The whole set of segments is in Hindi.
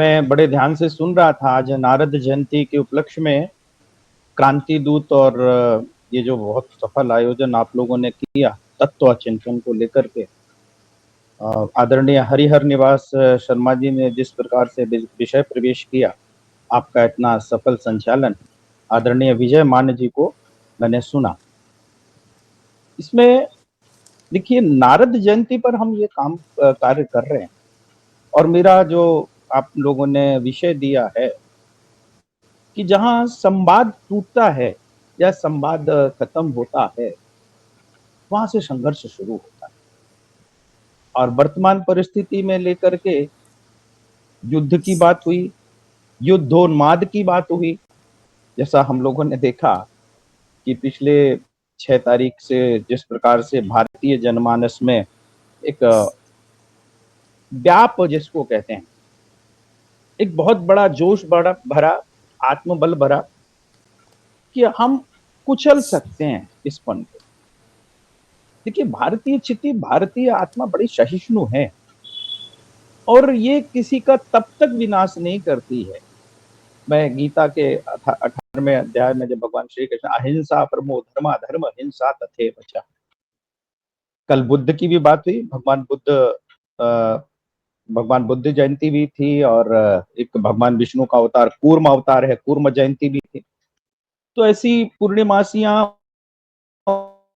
मैं बड़े ध्यान से सुन रहा था। आज नारद जयंती के उपलक्ष्य में क्रांति दूत और ये जो बहुत सफल आयोजन आप लोगों ने किया तत्व चिंतन को लेकर के, आदरणीय हरिहर निवास शर्मा जी ने जिस प्रकार से विषय प्रवेश किया, आपका इतना सफल संचालन आदरणीय विजय मान जी को मैंने सुना। इसमें देखिए, नारद जयंती पर हम ये कार्य कर रहे हैं और मेरा जो आप लोगों ने विषय दिया है कि जहां संवाद टूटता है या संवाद खत्म होता है, वहां से संघर्ष शुरू होता है। और वर्तमान परिस्थिति में लेकर के युद्ध की बात हुई, युद्धोन्माद की बात हुई। जैसा हम लोगों ने देखा कि पिछले 6 तारीख से जिस प्रकार से भारतीय जनमानस में एक व्याप जिसको कहते हैं, एक बहुत बड़ा जोश बड़ा भरा, आत्मबल भरा कि हम कुचल सकते हैं इस पन को। देखिए, भारतीय चित्ती, भारतीय आत्मा बड़ी सहिष्णु है और ये किसी का तब तक विनाश नहीं करती है। मैं गीता के 18वें अध्याय में जब भगवान श्री कृष्ण अहिंसा परमो धर्मा धर्म हिंसा तथैव च, कल बुद्ध की भी बात हुई। भगवान बुद्ध जयंती भी थी और एक भगवान विष्णु का अवतार कूर्म अवतार है, कूर्म जयंती भी थी। तो ऐसी पूर्णिमासियां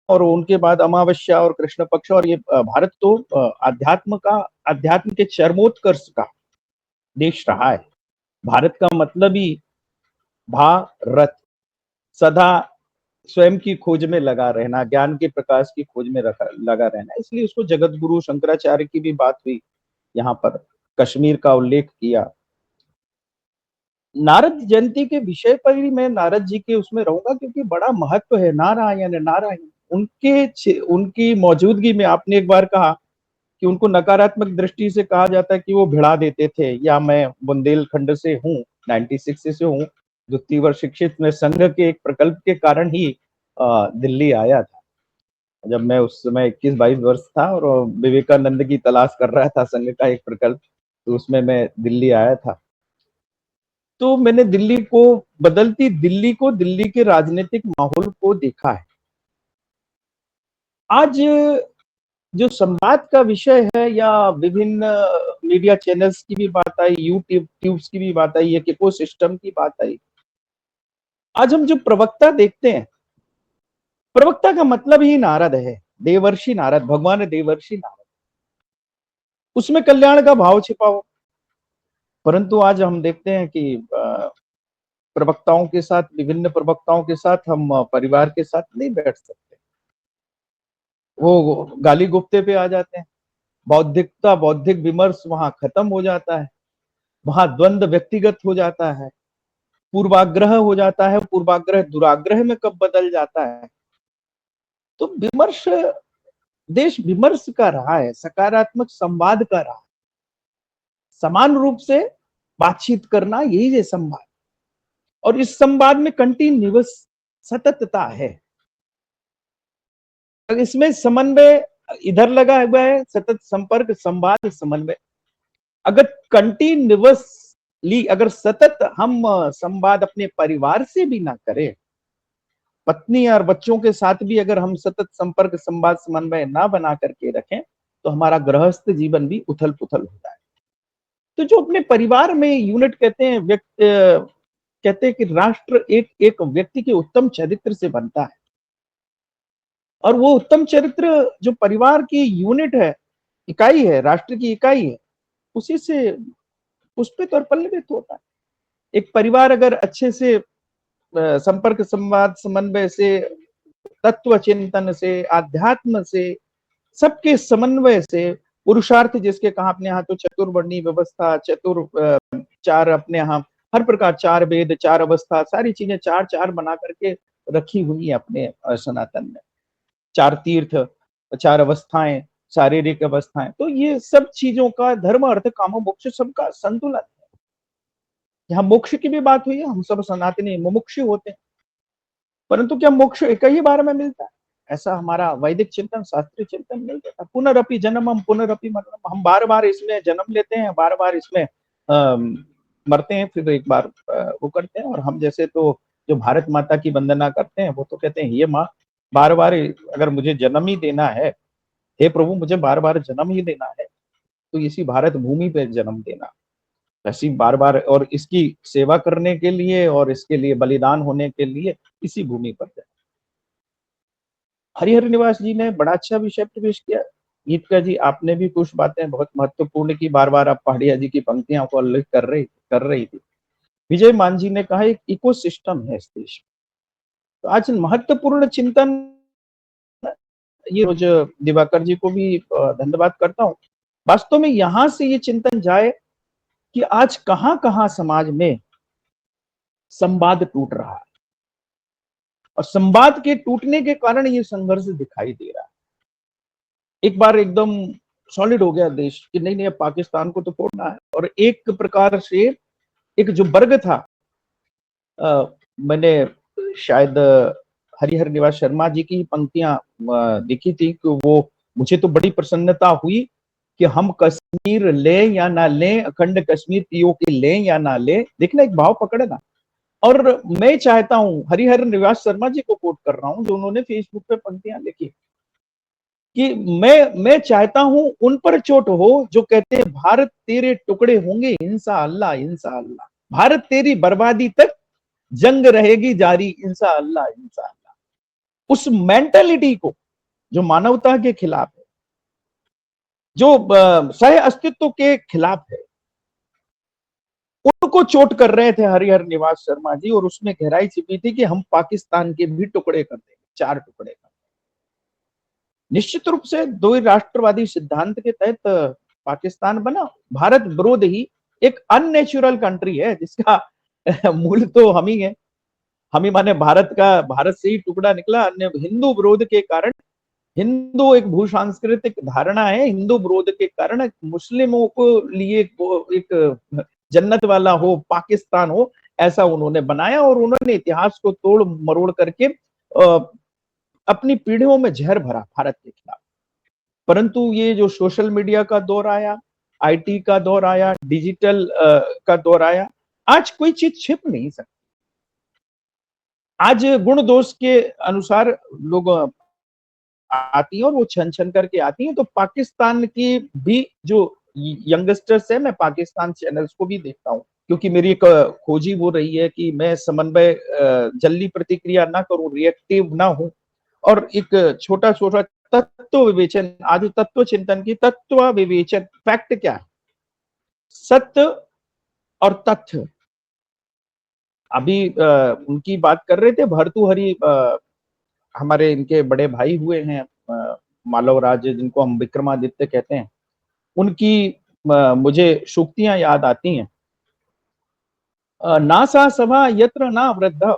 और उनके बाद अमावस्या और कृष्ण पक्ष, और ये भारत तो अध्यात्म के चरमोत्कर्ष का देश रहा है। भारत का मतलब ही भारत, सदा स्वयं की खोज में लगा रहना, ज्ञान के प्रकाश की खोज में लगा रहना। इसलिए उसको जगत गुरु शंकराचार्य की भी बात हुई, यहाँ पर कश्मीर का उल्लेख किया। नारद जयंती के विषय पर ही मैं नारद जी के उसमें रहूंगा, क्योंकि बड़ा महत्व है। नारायण नारायण, उनकी मौजूदगी में आपने एक बार कहा कि उनको नकारात्मक दृष्टि से कहा जाता है कि वो भिड़ा देते थे। या मैं बुंदेलखंड से हूँ, 96 से हूँ, जो तीव्र शिक्षित में संघ के एक प्रकल्प के कारण ही दिल्ली आया था। जब मैं उस समय 21-22 वर्ष था और विवेकानंद की तलाश कर रहा था संघ का एक प्रकल्प, तो उसमें मैं दिल्ली आया था। तो मैंने बदलती दिल्ली को, दिल्ली के राजनीतिक माहौल को देखा है। आज जो संवाद का विषय है, या विभिन्न मीडिया चैनल्स की भी बात आई, यूट्यूब की भी बात आई, एक इकोसिस्टम की बात आई। आज हम जो प्रवक्ता देखते हैं, प्रवक्ता का मतलब ही नारद है, देवर्षि नारद, भगवान देवर्षि नारद, उसमें कल्याण का भाव छिपा हो। परंतु आज हम देखते हैं कि प्रवक्ताओं के साथ, विभिन्न प्रवक्ताओं के साथ हम परिवार के साथ नहीं बैठ सकते। वो गाली गुप्ते पे आ जाते हैं, बौद्धिक विमर्श वहां खत्म हो जाता है, वहां द्वंद्व व्यक्तिगत हो जाता है, पूर्वाग्रह हो जाता है। पूर्वाग्रह दुराग्रह में कब बदल जाता है। तो विमर्श, देश विमर्श का रहा है, सकारात्मक संवाद का रहा है, समान रूप से बातचीत करना, यही है संवाद। और इस संवाद में कंटिन्यूअस सततता है। इसमें समन्वय इधर लगा हुआ है, सतत संपर्क, संवाद, समन्वय। अगर कंटिन्यूअसली, अगर सतत हम संवाद अपने परिवार से भी ना करें, पत्नी और बच्चों के साथ भी अगर हम सतत संपर्क, संवाद, समन्वय ना बना करके रखें, तो हमारा गृहस्थ जीवन भी उथल पुथल होता है। तो जो अपने परिवार में यूनिट कहते हैं, कहते हैं कि राष्ट्र एक एक व्यक्ति के उत्तम चरित्र से बनता है, और वो उत्तम चरित्र जो परिवार की यूनिट है, इकाई है, राष्ट्र की इकाई है, उसी से पुष्पित और पल्लवित होता है। एक परिवार अगर अच्छे से संपर्क, संवाद, समन्वय से, तत्व चिंतन से, आध्यात्म से, सबके समन्वय से, पुरुषार्थ जिसके कहा अपने यहाँ तो चतुर्वर्णी व्यवस्था, चार अपने यहाँ हर प्रकार, चार वेद, चार अवस्था, सारी चीजें चार चार बना करके रखी हुई है अपने सनातन में। चार तीर्थ, चार अवस्थाएं, शारीरिक अवस्थाएं। तो ये सब चीजों का धर्म, अर्थ, काम, मोक्ष सबका संतुलन है। यहाँ मोक्ष की भी बात हुई है, हम सब सनातनी मुमुक्षु होते हैं, परंतु क्या मोक्ष एक ही बार में मिलता है? ऐसा हमारा वैदिक चिंतन, शास्त्रीय चिंतन नहीं कहता। पुनरअपि जन्मम पुनरअपि मरणम, हम बार बार इसमें जन्म लेते हैं, बार बार इसमें मरते हैं फिर एक बार वो करते हैं। और हम जैसे तो जो भारत माता की वंदना करते हैं वो तो कहते हैं, ये माँ बार बार अगर मुझे जन्म ही देना है, हे प्रभु मुझे बार बार जन्म ही देना है, तो इसी भारत भूमि पे जन्म देना, ऐसी बार बार, और इसकी सेवा करने के लिए और इसके लिए बलिदान होने के लिए इसी भूमि पर जाए। हरिहर निवास जी ने बड़ा अच्छा विषय प्रवेश किया। गीतका जी आपने भी कुछ बातें बहुत महत्वपूर्ण की, बार बार आप पहाड़िया जी की पंक्तियों को उल्लेख कर रही थी। विजय मान जी ने कहा एक इकोसिस्टम है इस देश में। तो आज महत्वपूर्ण चिंतन, ये रोज दिवाकर जी को भी धन्यवाद करता हूँ। वास्तव में यहां से ये चिंतन जाए कि आज कहां कहां समाज में संवाद टूट रहा है, और संवाद के टूटने के कारण ये संघर्ष दिखाई दे रहा है। एक बार एकदम सॉलिड हो गया देश कि नहीं नहीं अब पाकिस्तान को तो तोड़ना है, और एक प्रकार से एक जो वर्ग था, मैंने शायद हरिहर निवास शर्मा जी की पंक्तियां देखी थी कि वो, मुझे तो बड़ी प्रसन्नता हुई कि हम कश्मीर ले या ना ले, अखंड कश्मीर पीओके ले या ना ले, देखना एक भाव पकड़े ना। और मैं चाहता हूं, हरिहर निवास शर्मा जी को कोट कर रहा हूं जो उन्होंने फेसबुक पे पंक्तियां लिखी, कि मैं चाहता हूं उन पर चोट हो जो कहते हैं भारत तेरे टुकड़े होंगे इंशा अल्लाह इंशा अल्लाह, भारत तेरी बर्बादी तक जंग रहेगी जारी इंशा अल्लाह इंशा अल्लाह। उस मेंटेलिटी को जो मानवता के खिलाफ है, जो सह अस्तित्व के खिलाफ है, उनको चोट कर रहे थे हरिहर निवास शर्मा जी, और उसमें गहराई छिपी थी कि हम पाकिस्तान के भी टुकड़े कर देंगे, 4 टुकड़े कर देंगे। निश्चित रूप से दो राष्ट्रवादी सिद्धांत के तहत पाकिस्तान बना। भारत विरोध ही एक अननेचुरल कंट्री है जिसका मूल तो हम ही है, हम ही माने भारत का, भारत से ही टुकड़ा निकला। अन्य हिंदू विरोध के कारण, हिंदू एक भूसांस्कृतिक धारणा है, हिंदू विरोध के कारण मुस्लिमों को लिए एक जन्नत वाला हो, पाकिस्तान हो, ऐसा उन्होंने बनाया, और उन्होंने इतिहास को तोड़ मरोड़ करके अपनी पीढ़ियों में जहर भरा भारत के खिलाफ। परंतु ये जो सोशल मीडिया का दौर आया, आईटी का दौर आया, डिजिटल का दौर आया, आज कोई चीज छिप नहीं सकती। आज गुण दोष के अनुसार लोग आती है और वो छन छन करके आती है। तो पाकिस्तान की भी जो यंगस्टर्स है, मैं पाकिस्तान चैनल्स को भी देखता हूँ, क्योंकि मेरी एक खोजी वो रही है कि मैं समन्वय जल्दी प्रतिक्रिया ना करूं, रिएक्टिव ना हूं, और एक छोटा छोटा तत्व विवेचन, आज तत्व चिंतन की तत्व विवेचन, फैक्ट क्या है, सत्य और तथ्य। अभी उनकी बात कर रहे थे भर्तृहरि, हमारे इनके बड़े भाई हुए हैं मालव राज, जिनको हम विक्रमादित्य कहते हैं, उनकी मुझे सूक्तियां याद आती हैं। नासा सभा यत्र ना वृद्ध,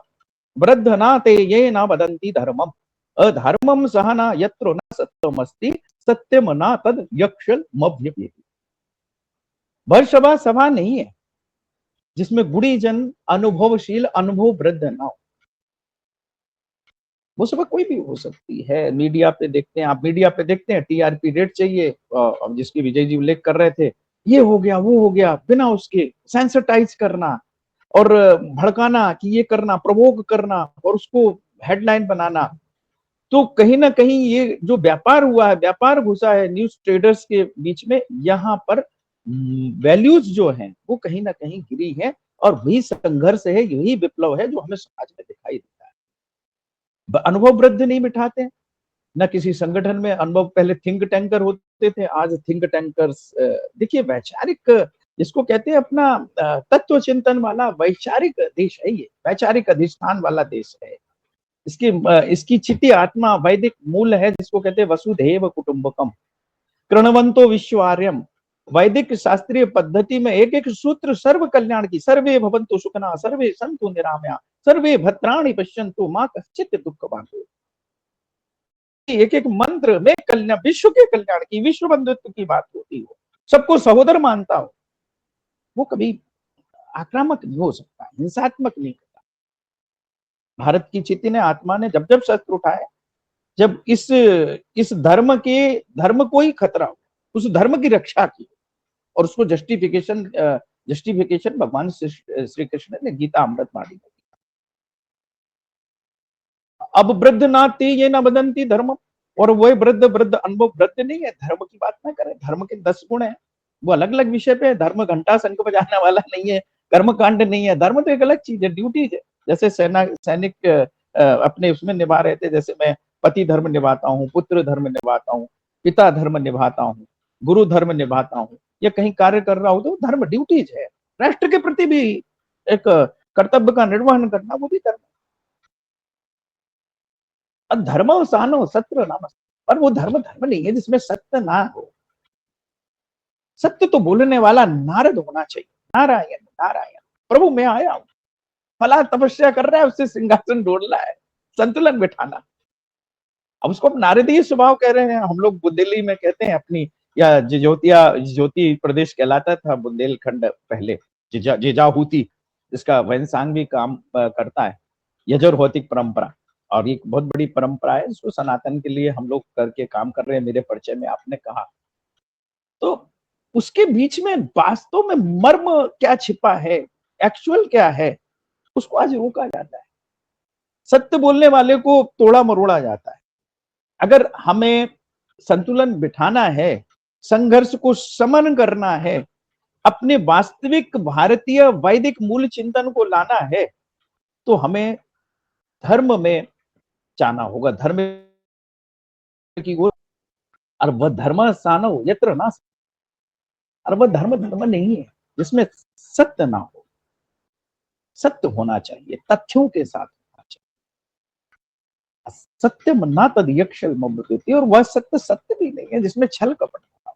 वृद्ध ना ते ये ना वदंती धर्मम, अधर्मम सहना यत्र न सत्यमस्ति, सत्यम ना तद यक्षल मभ्यपेति। भर सभा सभा नहीं है जिसमें गुणीजन अनुभवशील अनुभव वृद्ध ना हो। वो सभा कोई भी हो सकती है। मीडिया पे देखते हैं, आप मीडिया पे देखते हैं टीआरपी रेट चाहिए, जिसकी विजय जी उल्लेख कर रहे थे, ये हो गया वो हो गया, बिना उसके सेंसिटाइज करना और भड़काना कि ये करना, प्रोवोक करना और उसको हेडलाइन बनाना। तो कहीं ना कहीं ये जो व्यापार हुआ है, व्यापार घुसा है न्यूज ट्रेडर्स के बीच में, यहाँ पर वैल्यूज जो हैं वो कहीं ना कहीं गिरी है, और वही संघर्ष है, यही विप्लव है जो हमें समाज में दिखाई देता है। अनुभव वृद्ध नहीं मिटाते न किसी संगठन में अनुभव, पहले थिंक टैंकर होते थे, आज थिंक टैंकर्स। देखिए वैचारिक जिसको कहते हैं अपना तत्व चिंतन वाला वैचारिक देश है, ये वैचारिक अधिष्ठान वाला देश है। इसकी चिति आत्मा वैदिक मूल है, जिसको कहते हैं वसुधैव कुटुंबकम, कृणवंतो विश्वार्यम। वैदिक शास्त्रीय पद्धति में एक एक सूत्र सर्व कल्याण की, सर्वे भवन्तु सुखना सर्वे सन्तु निरामया सर्वे भद्राणि पश्यन्तु मां कश्चित् दुःख भाग्यो। एक एक मंत्र में कल्याण, विश्व के कल्याण की, विश्व बंधुत्व की बात होती हो, सबको सहोदर मानता हो, वो कभी आक्रामक नहीं हो सकता, हिंसात्मक नहीं होता। भारत की चिति ने, आत्मा ने जब जब शस्त्र उठाए, जब इस धर्म को ही खतरा हो, उस धर्म की रक्षा की और उसको जस्टिफिकेशन जस्टिफिकेशन भगवान श्री कृष्ण ने गीता अमृत वाणी में दिया। अब वृद्ध नाते ये न बदंती धर्म, और वो वृद्ध वृद्ध अनुभव वृद्ध नहीं है, धर्म की बात ना करें। धर्म के 10 गुण है, वो अलग अलग विषय पे है। धर्म घंटा शंख बजाने वाला नहीं है, कर्म कांड नहीं है। धर्म तो एक अलग चीज है, ड्यूटीज है। जैसे सैनिक अपने उसमें निभा रहे थे, जैसे मैं पति धर्म निभाता हूँ, पुत्र धर्म निभाता हूँ, पिता धर्म निभाता हूँ, गुरु धर्म निभाता हूँ, या कहीं कार्य कर रहा हूँ, तो धर्म ड्यूटीज है। राष्ट्र के प्रति भी एक कर्तव्य का निर्वहन करना, वो भी धर्म। धर्म सानो सत्य नाम, पर वो धर्म धर्म नहीं है जिसमें सत्य ना हो। सत्य तो बोलने वाला नारद होना चाहिए। नारायण नारायण, प्रभु मैं आया हूं, फला तपस्या कर रहा है, उससे सिंहासन ढूंढना है, संतुलन बिठाना। अब उसको नारदीय स्वभाव कह रहे हैं। हम लोग बुंदेली में कहते हैं अपनी, या ज्योति प्रदेश कहलाता था बुंदेलखंड पहले, जिजाहूती, जिसका वैनसांग भी काम करता है, यजुर भौतिक परंपरा। और एक बहुत बड़ी परंपरा है, इसको सनातन के लिए हम लोग करके काम कर रहे हैं। मेरे परिचय में आपने कहा, तो उसके बीच में वास्तव में मर्म क्या छिपा है, एक्चुअल क्या है, उसको आज रोका जाता है। सत्य बोलने वाले को तोड़ा मरोड़ा जाता है। अगर हमें संतुलन बिठाना है, संघर्ष को समन करना है, अपने वास्तविक भारतीय वैदिक मूल चिंतन को लाना है, तो हमें धर्म में जाना होगा, धर्म की ओर। और वह धर्म सानो यत्र ना, और वह धर्म धर्म नहीं है जिसमें सत्य ना हो। सत्य होना चाहिए, तथ्यों के साथ होना चाहिए। सत्यम ना तद यक्षल ममृति, और वह सत्य सत्य भी नहीं है जिसमें छल कपट होना।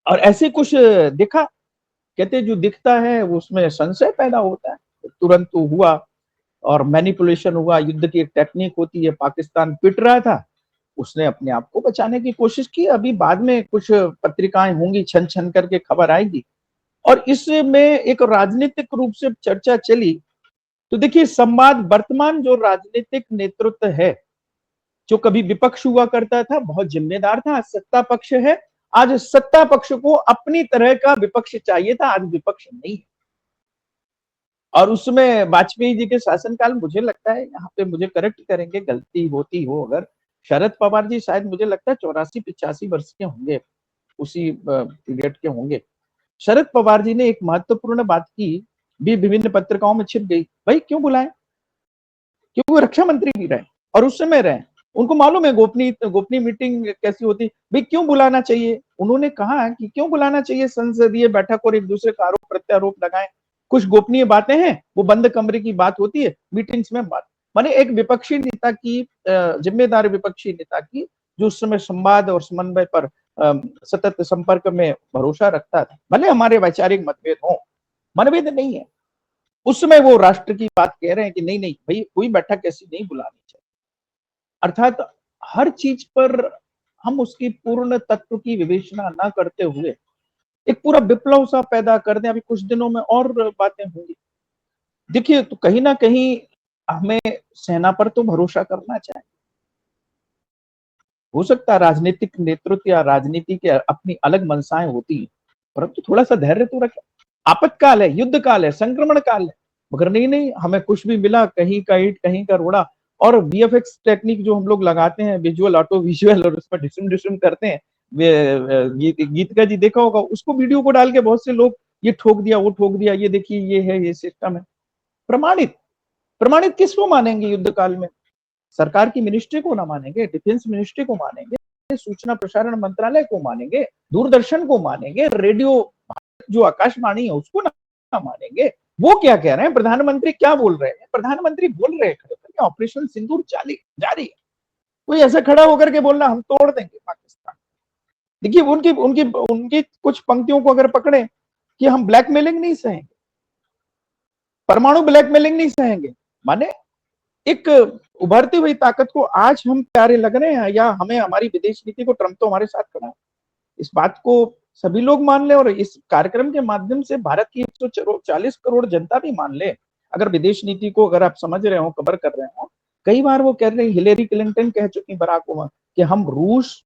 और ऐसे कुछ देखा, कहते जो दिखता है उसमें संशय पैदा होता है, तुरंत हुआ और मैनिपुलेशन हुआ। युद्ध की एक टेक्निक होती है, पाकिस्तान पिट रहा था, उसने अपने आप को बचाने की कोशिश की। अभी बाद में कुछ पत्रिकाएं होंगी, छन छन करके खबर आएगी, और इसमें एक राजनीतिक रूप से चर्चा चली। तो देखिए, संवाद, वर्तमान जो राजनीतिक नेतृत्व है, जो कभी विपक्ष हुआ करता था, बहुत जिम्मेदार था, आज सत्ता पक्ष है। आज सत्ता पक्ष को अपनी तरह का विपक्ष चाहिए था, आज विपक्ष नहीं है। और उसमें वाजपेयी जी के शासनकाल, मुझे लगता है, यहाँ पे मुझे करेक्ट करेंगे गलती होती हो अगर, शरद पवार जी शायद मुझे लगता है 84-85 वर्ष के होंगे, उसी पीरियड के होंगे। शरद पवार जी ने एक महत्वपूर्ण बात की, भी विभिन्न पत्रिकाओं में छिप गई, भाई क्यों बुलाएं, क्योंकि वो रक्षा मंत्री भी रहे और उस समय रहे, उनको मालूम है गोपनीय मीटिंग कैसी होती, भाई क्यों बुलाना चाहिए। उन्होंने कहा कि क्यों बुलाना चाहिए संसदीय बैठक और एक दूसरे का आरोप प्रत्यारोप लगाएं, कुछ गोपनीय बातें हैं, वो बंद कमरे की बात होती है, मीटिंग्स में बात। माने एक विपक्षी नेता की, जिम्मेदार विपक्षी नेता की, जो उस समय संवाद और समन्वय पर सतत संपर्क में भरोसा रखता था, भले हमारे वैचारिक मतभेद हो, मनभेद नहीं है, उस समय वो राष्ट्र की बात कह रहे हैं कि नहीं नहीं भाई, कोई बैठक ऐसी नहीं बुलानी चाहिए। अर्थात हर चीज पर हम उसकी पूर्ण तत्व की विवेचना ना करते हुए एक पूरा विप्लव सा पैदा कर दें। अभी कुछ दिनों में और बातें होंगी। देखिए, तो कहीं ना कहीं हमें सेना पर तो भरोसा करना चाहिए। हो सकता है राजनीतिक नेतृत्व या राजनीति के अपनी अलग मंशाएं होती हैं, परंतु थोड़ा सा धैर्य तो रखें। आपत्काल है, युद्ध काल है, संक्रमण काल है, मगर नहीं नहीं, हमें कुछ भी मिला, कहीं का ईंट कहीं का रोड़ा। और वीएफएक्स टेक्निक जो हम लोग लगाते हैं, विजुअल ऑटो विजुअल, और उसमें डिसम डिसम करते हैं, गीत का जी देखा होगा, उसको वीडियो को डाल के बहुत से लोग ये ठोक दिया, वो ठोक दिया, ये देखिए ये है, ये सिस्टम है। प्रमाणित, प्रमाणित किसको मानेंगे युद्ध काल में? सरकार की मिनिस्ट्री को ना मानेंगे, डिफेंस मिनिस्ट्री को मानेंगे, सूचना प्रसारण मंत्रालय को मानेंगे, दूरदर्शन को मानेंगे, रेडियो जो आकाशवाणी है उसको ना मानेंगे। वो क्या कह रहे हैं, प्रधानमंत्री क्या बोल रहे हैं? प्रधानमंत्री बोल रहे हैं खड़े होकर, ऑपरेशन सिंदूर जारी है। कोई ऐसा खड़ा होकर के बोलना हम तोड़ देंगे पाकिस्तान। देखिए, उनकी उनकी उनकी कुछ पंक्तियों को अगर पकड़े कि हम ब्लैकमेलिंग नहीं सहेंगे, परमाणु ब्लैकमेलिंग नहीं सहेंगे, माने एक उभरती हुई ताकत को आज हम प्यारे लग रहे हैं, या हमें हमारी विदेश नीति को ट्रंप तो हमारे साथ खड़ा है, इस बात को सभी लोग मान ले। और इस कार्यक्रम के माध्यम से भारत की 140 करोड़ जनता भी मान ले। अगर विदेश नीति को अगर आप समझ रहे हो, कवर कर रहे हो, कई बार वो कह रहे हैं, हिलेरी क्लिंटन कह चुकी बराक ओबामा कि हम रूस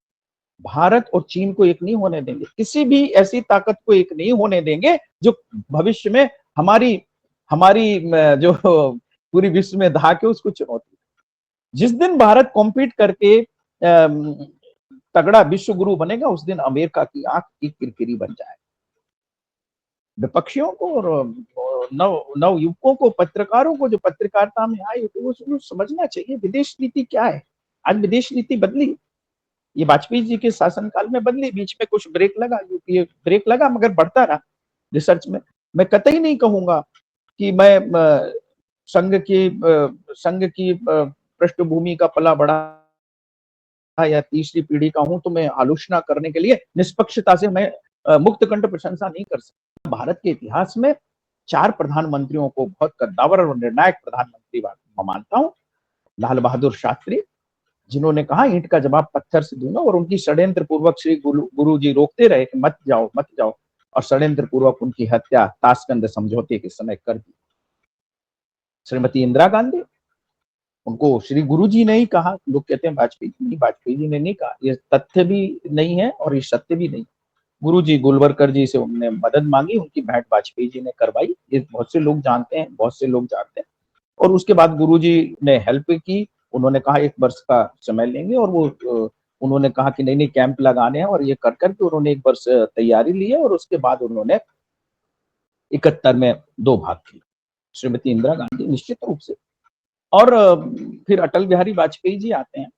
भारत और चीन को एक नहीं होने देंगे, किसी भी ऐसी ताकत को एक नहीं होने देंगे जो भविष्य में हमारी हमारी जो पूरी विश्व में धाक है उसको चुनौती। जिस दिन भारत कॉम्पीट करके तगड़ा विश्व गुरु बनेगा उस दिन अमेरिका की आंख की किरकिरी बन जाए। विपक्षियों को और नव युवकों को, पत्रकारों को जो पत्रकारिता में आए तो वो समझना चाहिए विदेश नीति क्या है। आज विदेश नीति बदली, ये वाजपेयी जी के शासनकाल में बदली, बीच में कुछ ब्रेक लगा, यूपीए ब्रेक लगा, मगर बढ़ता रहा रिसर्च में। मैं कतई नहीं कहूंगा कि मैं संघ की पृष्ठभूमि का पला बड़ा या तीसरी पीढ़ी का हूं तो मैं आलोचना करने के लिए निष्पक्षता से मैं मुक्त कंठ प्रशंसा नहीं कर सकता। भारत के इतिहास में 4 प्रधानमंत्रियों को बहुत कद्दावर और निर्णायक प्रधानमंत्री मैं मानता हूं। लाल बहादुर शास्त्री, जिन्होंने कहा ईंट का जवाब पत्थर से दूंगा, और उनकी षड्यंत्र पूर्वक श्री गुरु जी रोकते रहे कि मत जाओ मत जाओ, और षड्यंत्र पूर्वक उनकी हत्या ताशकंद समझौते के समय कर दी। श्रीमती इंदिरा गांधी, उनको श्री गुरु जी ने ही कहा, लोग कहते हैं वाजपेयी जी ने नहीं कहा, ये तथ्य भी नहीं है और ये सत्य भी नहीं। गुरु जी गोलवरकर जी से उन्होंने मदद मांगी, उनकी भेंट वाजपेयी जी ने करवाई, ये बहुत से लोग जानते हैं, बहुत से लोग जानते हैं। और उसके बाद गुरु जी ने हेल्प की, उन्होंने कहा 1 वर्ष का समय लेंगे, और वो उन्होंने कहा कि नहीं कैंप लगाने हैं, और ये कर करके उन्होंने 1 वर्ष तैयारी ली है, और उसके बाद उन्होंने 71 में 2 भाग किए, श्रीमती इंदिरा गांधी निश्चित रूप से। और फिर अटल बिहारी वाजपेयी जी आते हैं,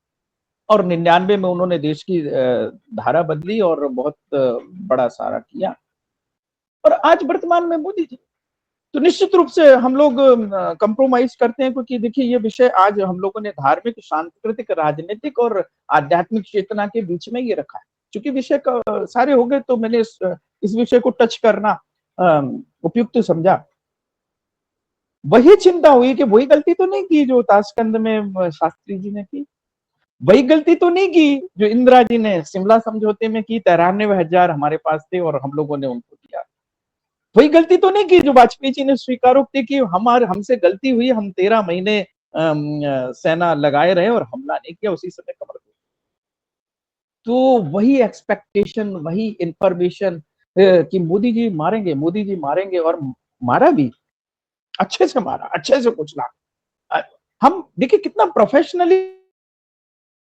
और 99 में उन्होंने देश की धारा बदली और बहुत बड़ा सारा किया। और आज वर्तमान में मोदी जी, तो निश्चित रूप से हम लोग कंप्रोमाइज करते हैं, क्योंकि देखिए ये विषय आज हम लोगों ने धार्मिक, सांस्कृतिक, राजनीतिक और आध्यात्मिक चेतना के बीच में ये रखा है। चूंकि विषय सारे हो गए तो मैंने इस विषय को टच करना उपयुक्त समझा। वही चिंता हुई कि वही गलती तो नहीं की जो ताशकंद में शास्त्री जी ने की, वही गलती तो नहीं की जो इंदिरा जी ने शिमला समझौते में की, 93,000 हमारे पास थे और हम लोगों ने उनको दिया। वही गलती तो नहीं की जो वाजपेयी जी ने स्वीकारोक्ति की, हमसे गलती हुई, हम 13 महीने सेना लगाए रहे और हमला नहीं किया, उसी समय कमर तोड़। तो वही एक्सपेक्टेशन, वही इंफॉर्मेशन कि मोदी जी मारेंगे, मोदी जी मारेंगे, और मारा भी, अच्छे से मारा, अच्छे से कुचला। हम देखिए कितना प्रोफेशनली,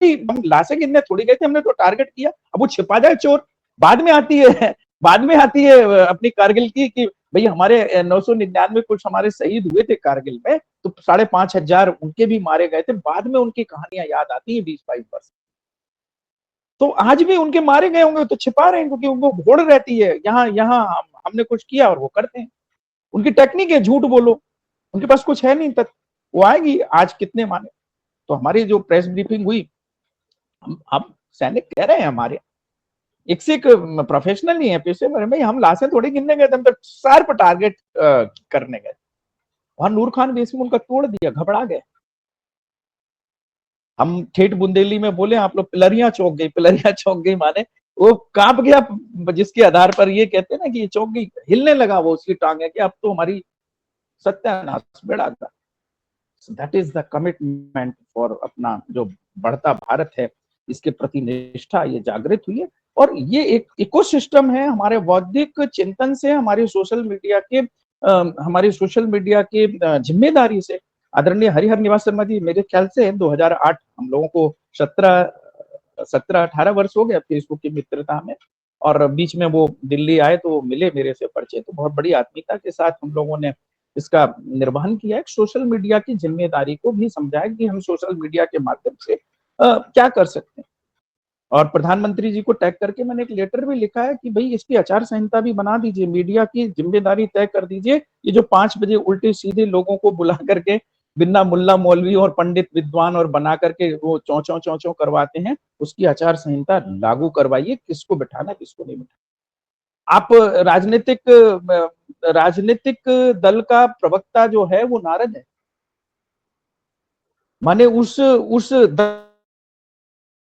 हम लाशें गिनने थोड़ी गए थे, हमने तो टारगेट किया। अब वो छिपा जाए चोर, बाद में आती है बाद में आती है अपनी कारगिल की कि भाई हमारे 999 कुछ हमारे शहीद हुए थे कारगिल में, तो 5,500 उनके भी मारे गए थे। बाद में उनकी कहानियां याद आती है 20-22 वर्ष। तो आज भी उनके मारे गए होंगे तो छिपा रहे हैं, क्योंकि उनको होड़ रहती है, यहाँ यहाँ हमने कुछ किया और वो करते हैं। उनकी टेक्निक है, झूठ बोलो, उनके पास कुछ है नहीं तक, वो आएगी आज कितने माने। तो हमारी जो प्रेस ब्रीफिंग हुई, हम सैनिक कह रहे हैं हमारे एक से एक प्रोफेशनल नहीं है, पेशेवर है भाई, हम लाशें थोड़ी गिनने गए थे, हम तो शार्प टारगेट करने गए। वहां नूर खान बेसिक उनका तोड़ दिया, घबरा गए। हम ठेठ बुंदेली में बोले, आप लोग पिलरियां चौंक गई, पिलरियां चौंक गई माने वो कांप गया, जिसके आधार पर ये कहते हैं ना कि ये चौंक गई, हिलने लगा वो उसकी टांगे कि अब तो हमारी सत्यानाश, बेड़ा था। That is the commitment for अपना जो बढ़ता भारत है, इसके प्रति निष्ठा ये जागृत हुई है। और ये एक इकोसिस्टम है हमारे बौद्धिक चिंतन से, हमारे सोशल मीडिया के जिम्मेदारी से। आदरणीय हरिहर निवास शर्मा जी, मेरे ख्याल से 2008 हम लोगों को 17-18 वर्ष हो गया फेसबुक की मित्रता में, और बीच में वो दिल्ली आए तो मिले मेरे से, परिचय, तो बहुत बड़ी आत्मीयता के साथ हम लोगों ने इसका निर्वहन किया है। सोशल मीडिया की जिम्मेदारी को भी समझाया कि हम सोशल मीडिया के माध्यम से क्या कर सकते हैं। और प्रधानमंत्री जी को टैग करके मैंने एक लेटर भी लिखा है कि भाई इसकी आचार संहिता भी बना दीजिए, मीडिया की जिम्मेदारी तय कर दीजिए। ये जो 5 बजे उल्टे सीधे लोगों को बुला करके बिना मुल्ला मौलवी और पंडित विद्वान और बना करके वो चौ चौ करवाते हैं, उसकी आचार संहिता लागू करवाइए, किसको बिठाना किसको नहीं बिठाना। आप राजनीतिक दल का प्रवक्ता जो है वो नारद है, माने उस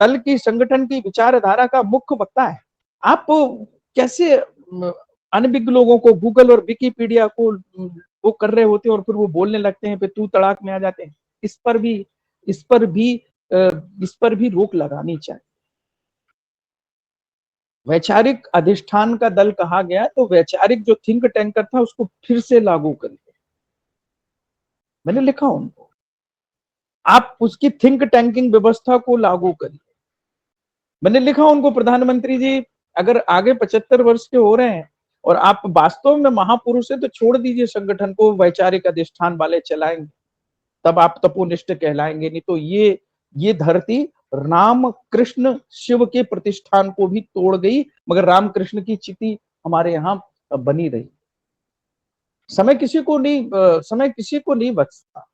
दल की, संगठन की विचारधारा का मुख्य वक्ता है। आप कैसे अनभिज्ञ लोगों को गूगल और विकिपीडिया को वो कर रहे होते हैं और फिर वो बोलने लगते हैं, फिर तू तड़ाक में आ जाते हैं। इस पर भी इस पर भी रोक लगानी चाहिए। वैचारिक अधिष्ठान का दल कहा गया, तो वैचारिक जो थिंक टैंकर था उसको फिर से लागू करिए। मैंने लिखा उनको, आप उसकी थिंक टैंकिंग व्यवस्था को लागू करिए। मैंने लिखा उनको, प्रधानमंत्री जी अगर आगे 75 वर्ष के हो रहे हैं और आप वास्तव में महापुरुष है तो छोड़ दीजिए संगठन को, वैचारिक अधिष्ठान वाले चलाएंगे, तब आप तपोनिष्ठ कहलाएंगे। नहीं तो ये धरती राम कृष्ण शिव के प्रतिष्ठान को भी तोड़ गई, मगर रामकृष्ण की चिति हमारे यहाँ बनी रही। समय किसी को नहीं बचता।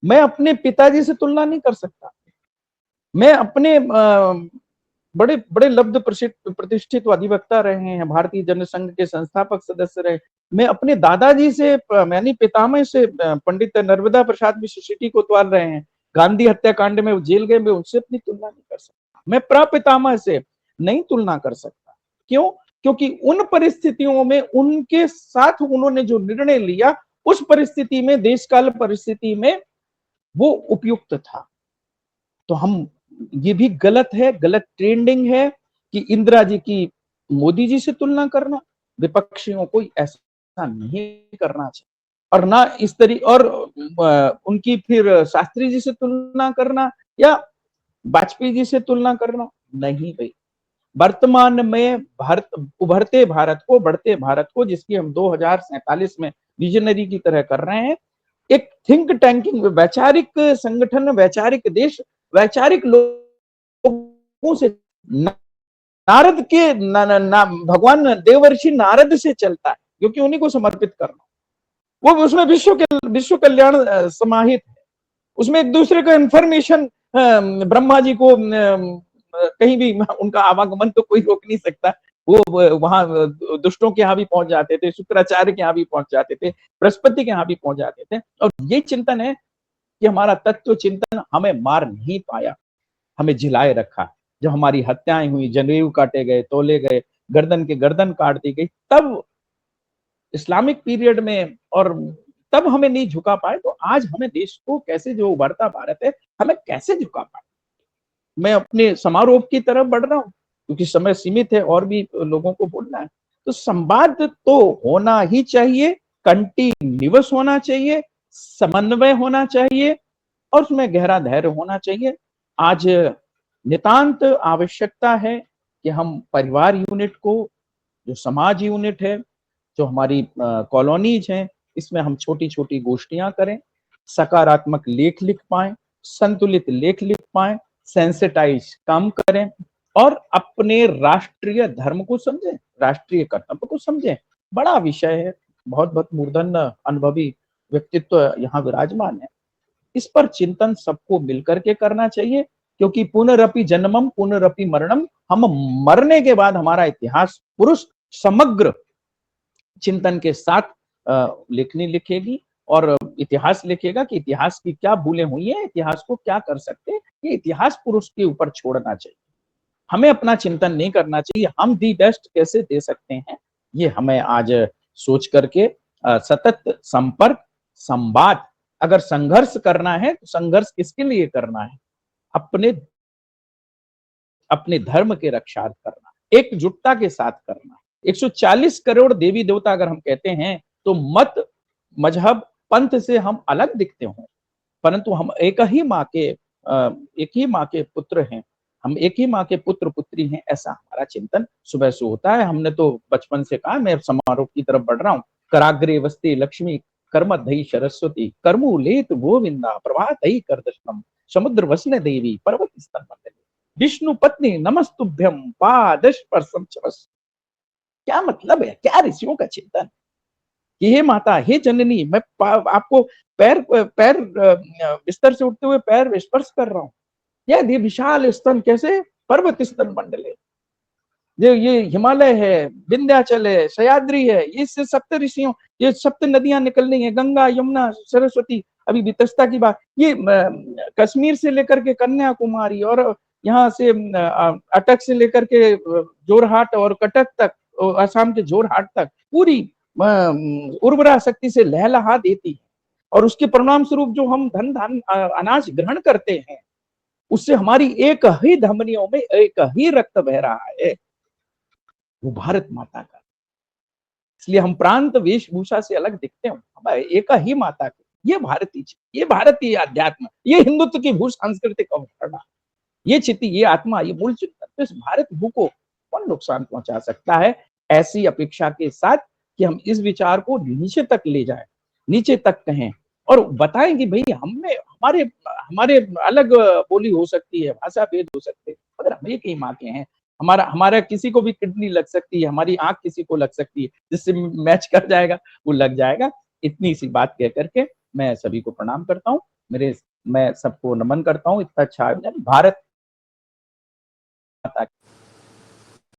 मैं अपने पिताजी से तुलना नहीं कर सकता। मैं अपने बड़े बड़े लब्ध प्रतिष्ठित अधिवक्ता रहे हैं, भारतीय जनसंघ के संस्थापक सदस्य रहे। मैं अपने दादाजी से, यानी पितामह से, पंडित नर्मदा प्रसाद मिश्र सिटी कोतवाल रहे हैं, गांधी हत्याकांड में जेल गए, मैं उनसे अपनी तुलना नहीं कर सकता। मैं प्रपितामह से नहीं तुलना कर सकता। क्यों? क्योंकि उन परिस्थितियों में उनके साथ उन्होंने जो निर्णय लिया, उस परिस्थिति में, देश काल परिस्थिति में वो उपयुक्त था। तो हम, ये भी गलत है, गलत ट्रेंडिंग है कि इंदिरा जी की मोदी जी से तुलना करना। विपक्षियों को ऐसा नहीं करना चाहिए, और ना इस और उनकी फिर शास्त्री जी से तुलना करना या वाजपेयी जी से तुलना करना नहीं भाई। वर्तमान में भारत, उभरते भारत को, बढ़ते भारत को, जिसकी हम 2047 में विजनरी की तरह कर रहे हैं, एक थिंक टैंकिंग, वैचारिक संगठन, वैचारिक देश, वैचारिक लोगों से, नारद के भगवान देवर्षि नारद से चलता है, क्योंकि उन्हीं को समर्पित करना। वो उसमें विश्व कल्याण समाहित है। उसमें एक दूसरे का इंफॉर्मेशन, ब्रह्मा जी को कहीं भी उनका आवागमन तो कोई रोक नहीं सकता, वो वहां दुष्टों के यहाँ भी पहुंच जाते थे, शुक्राचार्य के यहाँ भी पहुंच जाते थे, बृहस्पति के यहाँ भी पहुंच जाते थे। और ये चिंतन है कि हमारा तत्व चिंतन हमें मार नहीं पाया, हमें जिलाए रखा। जब हमारी हत्याएं हुई, जनेऊ काटे गए, तोले गए, गर्दन के गर्दन काट दी गई, तब इस्लामिक पीरियड में, और तब हमें नहीं झुका पाए, तो आज हमें देश को कैसे, जो उभरता भारत है, हमें कैसे झुका पाए। मैं अपने समारोह की तरफ बढ़ रहा हूँ क्योंकि समय सीमित है और भी लोगों को बोलना है। तो संवाद तो होना ही चाहिए, कंटिन्यूअस होना चाहिए, समन्वय होना चाहिए, और उसमें गहरा धैर्य होना चाहिए। आज नितांत आवश्यकता है कि हम परिवार यूनिट को, जो समाज यूनिट है, जो हमारी कॉलोनीज हैं, इसमें हम छोटी छोटी गोष्ठियां करें, सकारात्मक लेख लिख पाएं, संतुलित लेख लिख पाएं, सेंसिटाइज काम करें, और अपने राष्ट्रीय धर्म को समझें, राष्ट्रीय कर्तव्य को समझें। बड़ा विषय है, बहुत बहुत मूर्धन्य अनुभवी व्यक्तित्व यहाँ विराजमान है। इस पर चिंतन सबको मिलकर के करना चाहिए, क्योंकि पुनरपि जन्मम पुनरपि मरणम, हम मरने के बाद हमारा इतिहास पुरुष समग्र चिंतन के साथ लेखनी लिखेगी, और इतिहास लिखेगा कि इतिहास की क्या भूलें हुई है, इतिहास को क्या कर सकते हैं। ये इतिहास पुरुष के ऊपर छोड़ना चाहिए, हमें अपना चिंतन नहीं करना चाहिए। हम दी बेस्ट कैसे दे सकते हैं, ये हमें आज सोच करके सतत संपर्क, संवाद, अगर संघर्ष करना है तो संघर्ष किसके लिए करना है, अपने अपने धर्म के रक्षा करना, एकजुटता के साथ करना। 140 करोड़ देवी देवता अगर हम कहते हैं, तो मत, मजहब, पंथ से हम अलग दिखते हों, परंतु हम एक ही माँ के पुत्र हैं, हम एक ही माँ के पुत्र पुत्री हैं, ऐसा हमारा चिंतन सुबह से होता है। हमने तो बचपन से कहा, मैं समारोह की तरफ बढ़ रहा हूँ, कराग्रे वस्ती लक्ष्मी कर्मधई सरस्वती कर्मूलेत गोविंदा प्रभातई करदर्शनम समुद्र वसने देवी पर्वत स्तन मंडली विष्णु पत्नी नमस्तुभ्यम पादस्पर्शम चमस। क्या मतलब है, क्या ऋषियों का चिंतन कि हे माता, हे जननी, मैं आपको पैर पैर बिस्तर से उठते हुए पैर स्पर्श कर रहा हूँ। ये विशाल स्तन कैसे, पर्वत स्तन मंडले, ये हिमालय है, विंध्याचल है, सह्याद्री है, ये सप्त ऋषियों, ये सप्त नदियां निकल रही है, गंगा यमुना सरस्वती, अभी वितस्ता की बात, ये कश्मीर से लेकर के कन्याकुमारी, और यहाँ से अटक से लेकर के जोरहाट और कटक तक, असम के जोरहाट तक, पूरी उर्वरा शक्ति से लहलहा देती है। और उसके परिणाम स्वरूप जो हम धन अनाज ग्रहण करते हैं, उससे हमारी एक ही धमनियों में एक ही रक्त बह रहा है। वो भारत माता का। इसलिए हम प्रांत वेशभूषा से अलग दिखते हैं, हमारे एक ही माता के। ये भारतीय, ये भारतीय अध्यात्म, ये हिंदुत्व की भू सांस्कृतिक अवधारणा, ये चिति, ये आत्मा, ये मूल चिंतन, तो इस भारत भू को कौन नुकसान पहुंचा सकता है? ऐसी अपेक्षा के साथ कि हम इस विचार को नीचे तक ले जाएं, नीचे तक कहें और बताएं कि भाई हमें हमारे हमारे अलग बोली हो सकती है, भाषा भेद हो सकते हैं, मगर हम एक ही माँ के हैं। हमारा हमारा किसी को भी किडनी लग सकती है, हमारी आंख किसी को लग सकती है, जिससे मैच कर जाएगा वो लग जाएगा। इतनी सी बात कह करके मैं सभी को प्रणाम करता हूँ। मैं सबको नमन करता हूँ। इतना अच्छा भारत माता